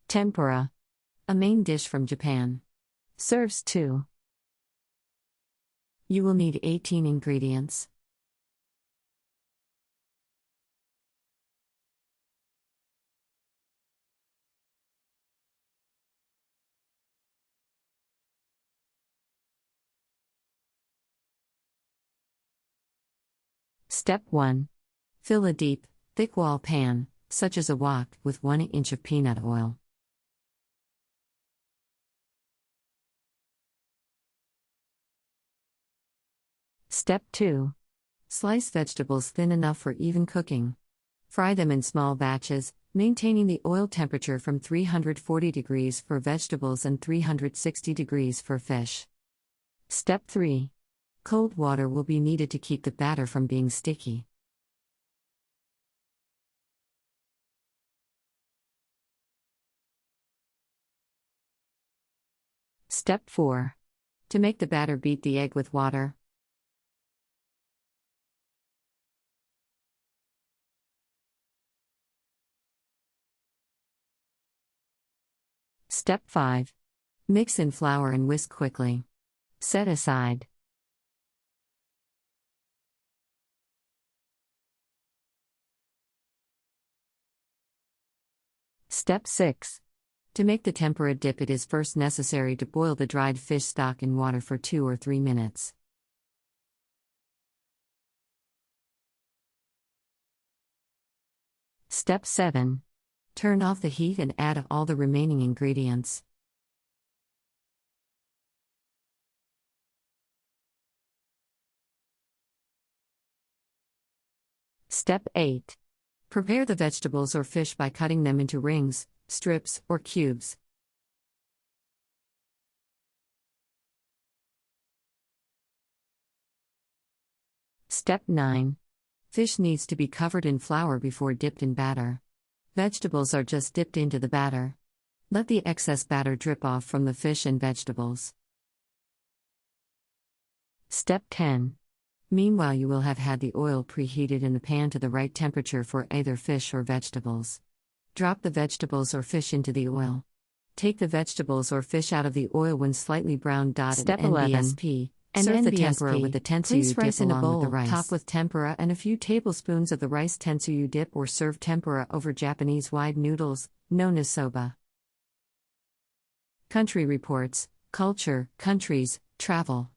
Tempura. A main dish from Japan. Serves 2. You will need 18 ingredients. Step 1. Fill a deep, thick wall pan, such as a wok, with 1 inch of peanut oil. Step 2. Slice vegetables thin enough for even cooking. Fry them in small batches, maintaining the oil temperature from 340 degrees for vegetables and 360 degrees for fish. Step 3. Cold water will be needed to keep the batter from being sticky. Step 4. To make the batter, beat the egg with water. Step 5. Mix in flour and whisk quickly. Set aside. Step 6. To make the tempura dip, it is first necessary to boil the dried fish stock in water for 2 or 3 minutes. Step 7. Turn off the heat and add all the remaining ingredients. Step 8. Prepare the vegetables or fish by cutting them into rings, strips, or cubes. Step 9. Fish needs to be covered in flour before dipped in batter. Vegetables are just dipped into the batter. Let the excess batter drip off from the fish and vegetables. Step 10. Meanwhile, you will have had the oil preheated in the pan to the right temperature for either fish or vegetables. Drop the vegetables or fish into the oil. Take the vegetables or fish out of the oil when slightly brown. Step 11. Serve the tempura with the Tentsuyu rice dip in a along bowl, with the rice. top with tempura and a few tablespoons of the rice Tentsuyu dip, or serve tempura over Japanese wide noodles, known as soba. Country Reports, Culture, Countries, Travel.